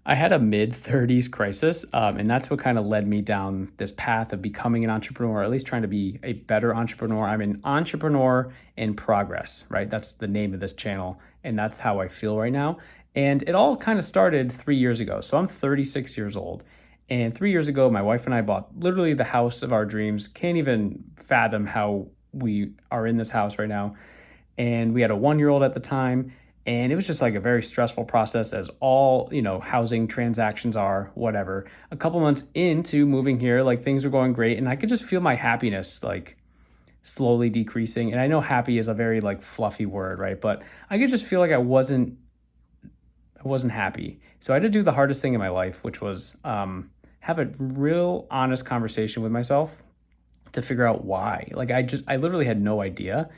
I had a mid-30s crisis, and that's what kind of led me down this path of becoming an entrepreneur, or at least trying to be a better entrepreneur. I'm an entrepreneur in progress, right? That's the name of this channel, and that's how I feel right now. And it all kind of started 3 years ago. So I'm 36 years old. And 3 years ago, my wife and I bought literally the house of our dreams. Can't even fathom how we are in this house right now. And we had a 1 year old at the time, and it was just like a very stressful process, as all housing transactions are, whatever. A couple months into moving here, like, things were going great, and I could just feel my happiness like slowly decreasing. And I know happy is a very like fluffy word, right? But I could just feel like I wasn't happy. So I had to do the hardest thing in my life, which was have a real honest conversation with myself to figure out why. Like, I literally had no idea.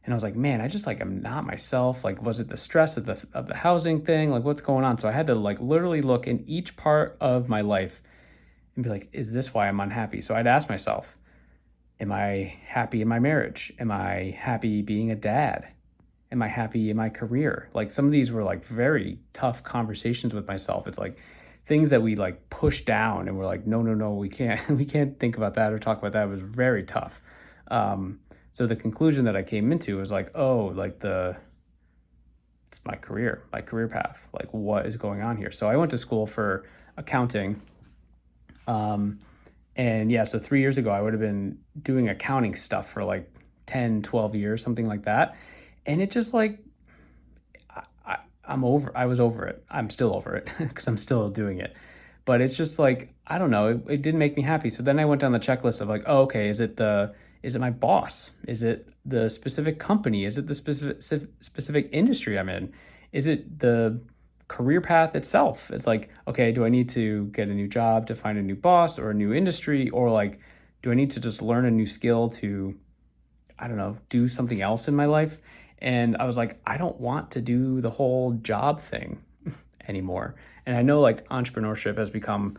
And I was like, man, I just like am not myself. Like, was it the stress of the housing thing? Like, what's going on? So I had to like literally look in each part of my life and be like, is this why I'm unhappy? So I'd ask myself, am I happy in my marriage? Am I happy being a dad? Am I happy in my career? Like, some of these were like very tough conversations with myself. It's like things that we like push down and we're like, no, no, no, we can't, we can't think about that or talk about that. It was very tough. So the conclusion that I came into was like, oh, like it's my career path. Like, what is going on here? So I went to school for accounting. And yeah, so 3 years ago, I would have been doing accounting stuff for like 10, 12 years, something like that. And it just like, I was over it. I'm still over it because I'm still doing it. But it's just like, I don't know, it didn't make me happy. So then I went down the checklist of like, oh, okay, is it my boss? Is it the specific company? Is it the specific industry I'm in? Is it the career path itself? It's like, okay, do I need to get a new job to find a new boss or a new industry? Or like, do I need to just learn a new skill to, I don't know, do something else in my life? And I was like, I don't want to do the whole job thing anymore. And I know like entrepreneurship has become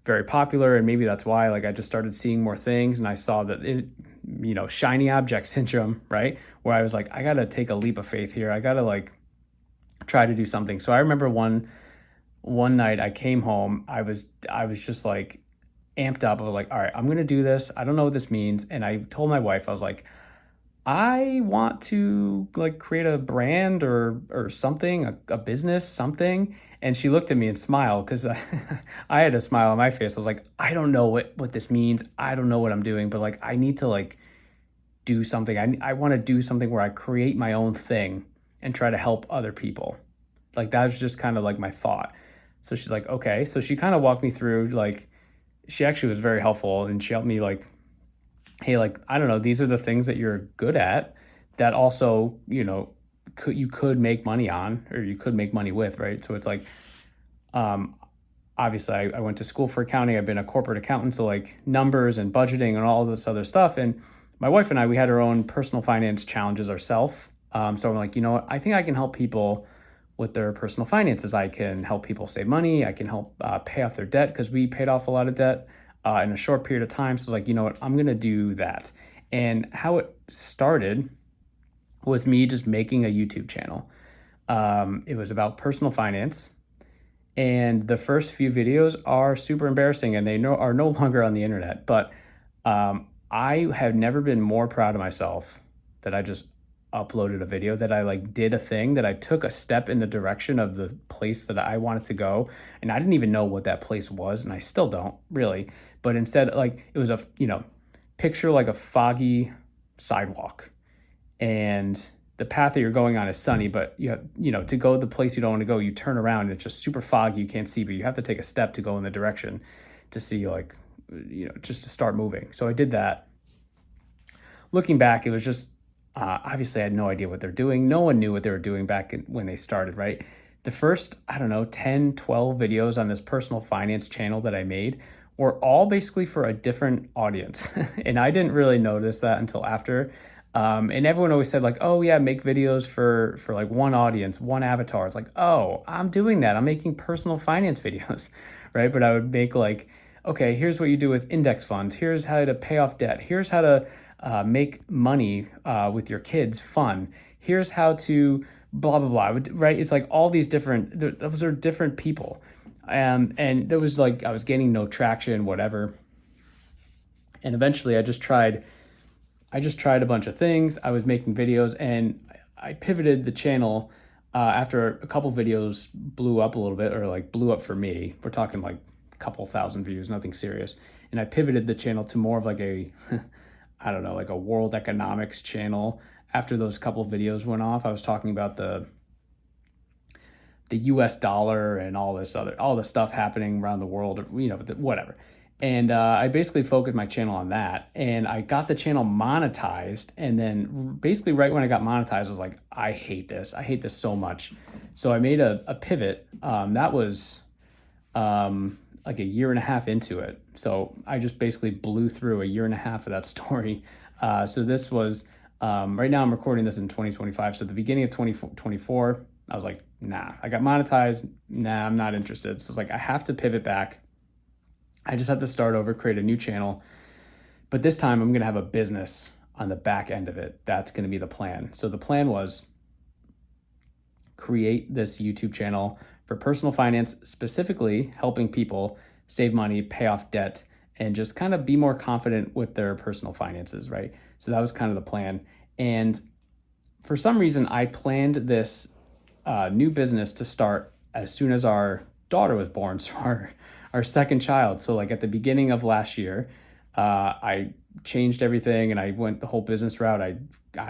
very popular, and maybe that's why like I just started seeing more things, and I saw that shiny object syndrome, right? Where I was like, I got to take a leap of faith here. I got to like try to do something. So I remember one night I came home, I was just like amped up. I was like, all right, I'm going to do this. I don't know what this means. And I told my wife, I was like, I want to like create a brand or something, a business, something. And she looked at me and smiled because I had a smile on my face. I was like, I don't know what this means. I don't know what I'm doing, but like I need to like do something. I want to do something where I create my own thing and try to help other people. Like, that was just kind of like my thought. So she's like, okay. So she kind of walked me through, like, she actually was very helpful, and she helped me like, hey, like, I don't know, these are the things that you're good at that also, you could make money on, or you could make money with, right? So it's like, um, obviously I went to school for accounting. I've been a corporate accountant, so like numbers and budgeting and all this other stuff. And my wife and I, we had our own personal finance challenges ourselves. So I'm like, you know what? I think I can help people with their personal finances. I can help people save money. I can help pay off their debt, because we paid off a lot of debt in a short period of time. So it's like, you know what? I'm going to do that. And how it started was me just making a YouTube channel. It was about personal finance. And the first few videos are super embarrassing, and are no longer on the internet. But I have never been more proud of myself that I just uploaded a video, that I like did a thing, that I took a step in the direction of the place that I wanted to go. And I didn't even know what that place was, and I still don't really. But instead, like, it was picture like a foggy sidewalk, and the path that you're going on is sunny, but to go the place you don't want to go, you turn around and it's just super foggy, you can't see, but you have to take a step to go in the direction to see, like, just to start moving. So I did that. Looking back, it was just, obviously I had no idea what they're doing. No one knew what they were doing when they started, right? The first, I don't know, 10, 12 videos on this personal finance channel that I made were all basically for a different audience. And I didn't really notice that until after. And everyone always said like, oh yeah, make videos for like one audience, one avatar. It's like, oh, I'm doing that. I'm making personal finance videos, right? But I would make like, okay, here's what you do with index funds. Here's how to pay off debt. Here's how to make money with your kids fun. Here's how to blah, blah, blah, right? It's like all these those are different people. And there was like, I was gaining no traction, whatever. And eventually I just tried a bunch of things. I was making videos and I pivoted the channel after a couple videos blew up a little bit, or like blew up for me. We're talking like a couple thousand views, nothing serious. And I pivoted the channel to more of like a, I don't know, like a world economics channel. After those couple videos went off, I was talking about the US dollar and all the stuff happening around the world, whatever. And I basically focused my channel on that, and I got the channel monetized. And then basically right when I got monetized, I was like, I hate this. I hate this so much. So I made a pivot. That was like a year and a half into it. So I just basically blew through a year and a half of that story. So this was, right now I'm recording this in 2025. So at the beginning of 2024, I was like, nah, I got monetized. Nah, I'm not interested. So it's like, I have to pivot back. I just have to start over, create a new channel. But this time I'm going to have a business on the back end of it. That's going to be the plan. So the plan was create this YouTube channel for personal finance, specifically helping people save money, pay off debt, and just kind of be more confident with their personal finances, right? So that was kind of the plan. And for some reason, I planned this new business to start as soon as our daughter was born, so our second child. So like at the beginning of last year, I changed everything and I went the whole business route. I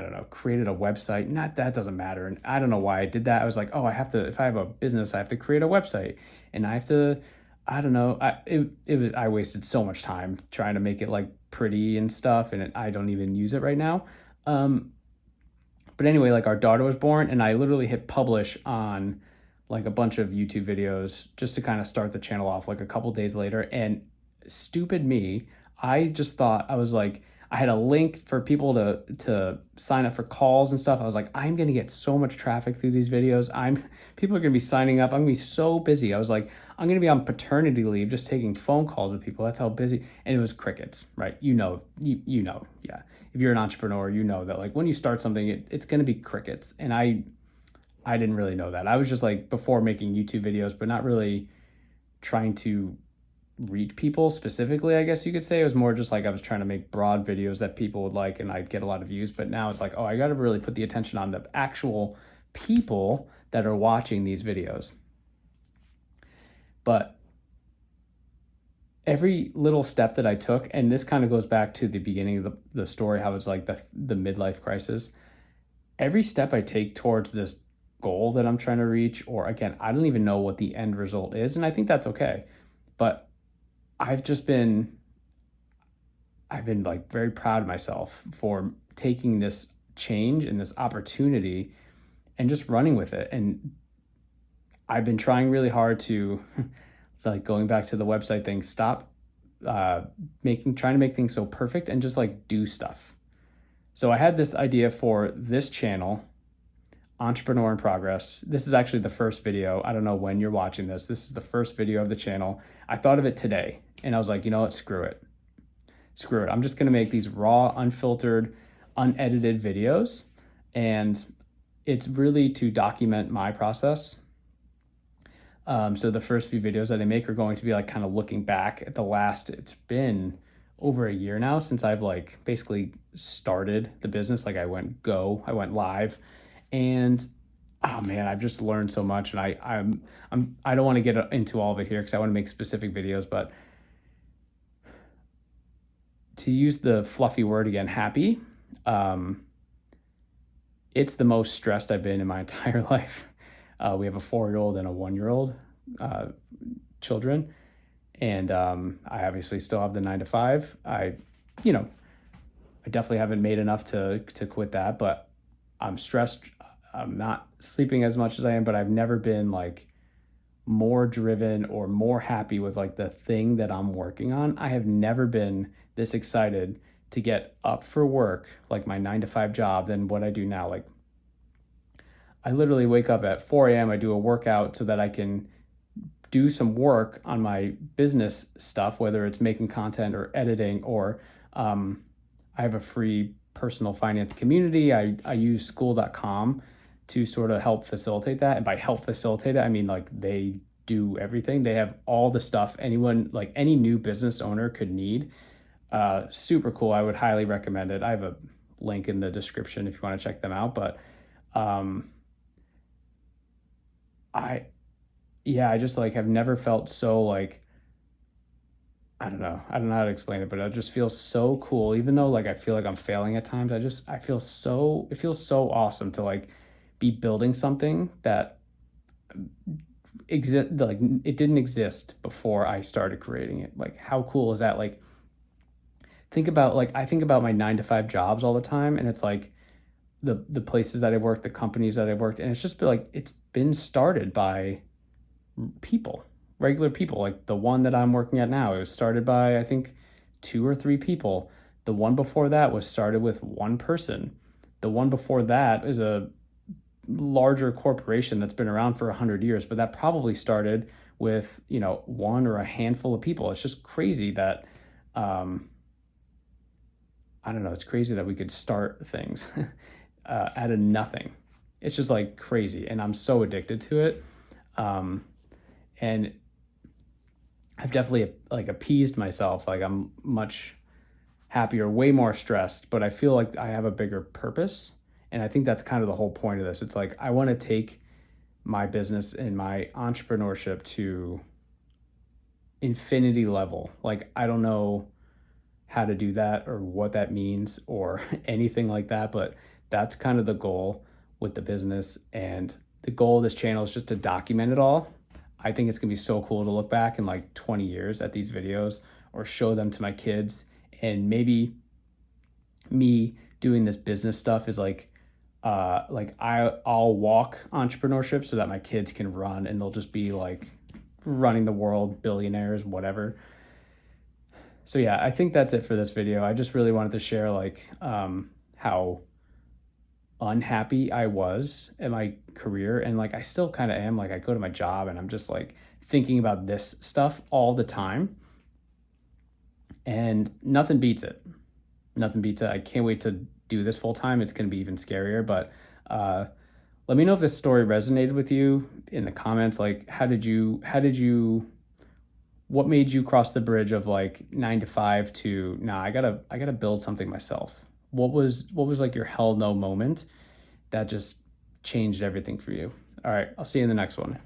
don't know, created a website. Not that doesn't matter. And I don't know why I did that. I was like, oh, I have to, if I have a business, I have to create a website, and I have to, I don't know. I wasted so much time trying to make it like pretty and stuff, and I don't even use it right now. But anyway, like our daughter was born, and I literally hit publish on like a bunch of YouTube videos just to kind of start the channel off like a couple days later. And stupid me, I just thought, I was like, I had a link for people to sign up for calls and stuff. I was like, I'm gonna get so much traffic through these videos. People are gonna be signing up. I'm gonna be so busy. I was like, I'm gonna be on paternity leave just taking phone calls with people. That's how busy. And it was crickets, right? Yeah. If you're an entrepreneur, you know that like when you start something, it's gonna be crickets. And I didn't really know that. I was just like before making YouTube videos, but not really trying to reach people specifically, I guess you could say. It was more just like I was trying to make broad videos that people would like and I'd get a lot of views. But now it's like, oh, I got to really put the attention on the actual people that are watching these videos. But every little step that I took, and this kind of goes back to the beginning of the story, how it's like the midlife crisis. Every step I take towards this goal that I'm trying to reach, or again, I don't even know what the end result is, and I think that's okay. But I've been like very proud of myself for taking this change and this opportunity and just running with it. And I've been trying really hard to like, going back to the website thing, stop trying to make things so perfect and just like do stuff. So I had this idea for this channel, Entrepreneur in Progress. This is actually the first video. I don't know when you're watching this. This is the first video of the channel. I thought of it today and I was like, you know what? Screw it. I'm just going to make these raw, unfiltered, unedited videos. And it's really to document my process. So the first few videos that I make are going to be like kind of looking back at it's been over a year now since I've like basically started the business. Like I went live. And oh man, I've just learned so much, and I don't want to get into all of it here because I want to make specific videos. But to use the fluffy word again, happy. It's the most stressed I've been in my entire life. We have a 4-year-old and a 1-year-old children, and I obviously still have the 9 to 5. I definitely haven't made enough to quit that, but I'm stressed. I'm not sleeping as much as I am, but I've never been like more driven or more happy with like the thing that I'm working on. I have never been this excited to get up for work, like my 9 to 5 job, than what I do now. Like I literally wake up at 4 a.m. I do a workout so that I can do some work on my business stuff, whether it's making content or editing, or I have a free personal finance community. I use school.com to sort of help facilitate that. And by help facilitate it, I mean like they do everything. They have all the stuff anyone, like any new business owner could need. Super cool. I would highly recommend it. I have a link in the description if you want to check them out. But um, I, yeah, I just like have never felt so like, I don't know how to explain it, but it just feels so cool. Even though like I feel like I'm failing at times, I feel so, it feels so awesome to like be building something that exist, like it didn't exist before I started creating it. Like how cool is that? Like think about, like I think about my 9 to 5 jobs all the time, and it's like the places that I worked, the companies that I worked, and it's just been like it's been started by people, regular people. Like the one that I'm working at now, it was started by I think 2 or 3 people. The one before that was started with one person. The one before that is a larger corporation that's been around for 100 years, but that probably started with, one or a handful of people. It's just crazy that, um, I don't know, it's crazy that we could start things out of nothing. It's just like crazy. And I'm so addicted to it. Um, and I've definitely like appeased myself. Like I'm much happier, way more stressed, but I feel like I have a bigger purpose. And I think that's kind of the whole point of this. It's like I want to take my business and my entrepreneurship to infinity level. Like I don't know how to do that or what that means or anything like that, but that's kind of the goal with the business. And the goal of this channel is just to document it all. I think it's gonna be so cool to look back in like 20 years at these videos or show them to my kids. And maybe me doing this business stuff is I'll walk entrepreneurship so that my kids can run, and they'll just be like running the world, billionaires, whatever. So yeah, I think that's it for this video. I just really wanted to share like how unhappy I was in my career, and like I still kind of am. Like I go to my job and I'm just like thinking about this stuff all the time, and nothing beats it. Nothing beats it. I can't wait to do this full time. It's going to be even scarier. But let me know if this story resonated with you in the comments. Like, what made you cross the bridge of like 9 to 5 to, nah, I gotta build something myself? What was like your hell no moment that just changed everything for you? All right, I'll see you in the next one.